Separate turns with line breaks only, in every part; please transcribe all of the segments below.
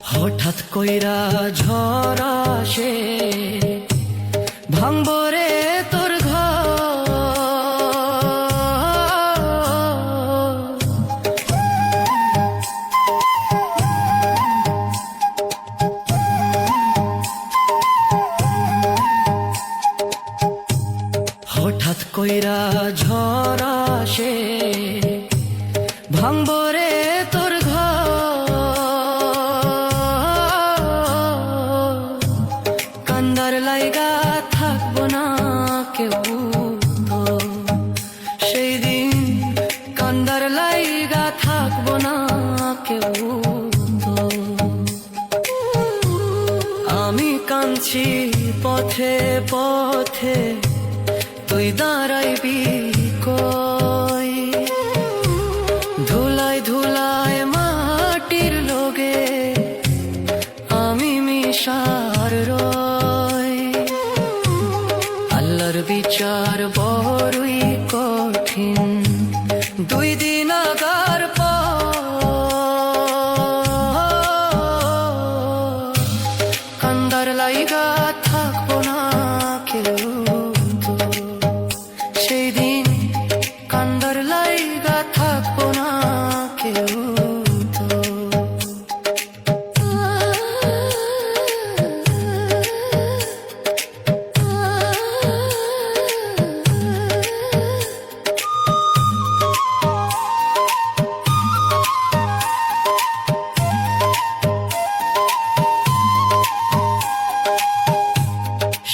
হঠাৎ কইরা ঝড় আসে ভাঙবো রে তোর ঘর। হঠাৎ কইরা ঝড় আসে ভাঙবো রে তোর ঘর। কান্দার লাইগা থাকবো না কেউ তো সেই দিন, কান্দার লাইগা থাকবো না কেউ তো। আমি কাঁদছি পথে পথে, তুই দাঁড়াইবি কই? ধুলায় ধুলায় মাটির লোগে আমি মিশার রই। আল্লাহর বিচার বড়ই কঠিন, 2 দিন আগার পর কান্দার লাইগা থাকবো না কেউ তো সেই দিন, কান্দার লাইগা থাকবো না কেউ তো।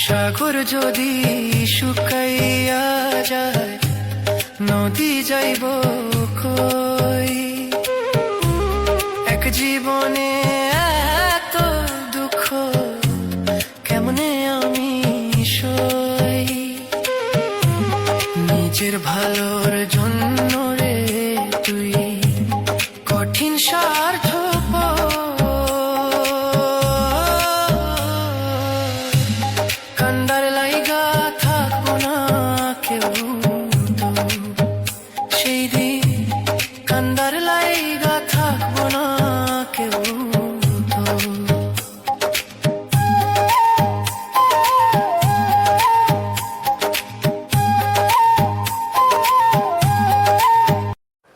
সাগর যদি শুকাইয়া যায়, নদী যাইব কই? এক জীবনে এত দুঃখ কেমনে আমি সই? নিজের ভালোর জন্য রে তুই কঠিন স্বার্থপর। কান্দার লাইগা থাকবো না কেউ তো সেই দিন, কান্দার লাইগা থাকবো না কেউ তো।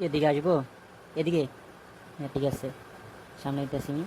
এদিকে আসবো? এদিকে? হ্যাঁ ঠিক আছে, সামনে দিতেছি আমি।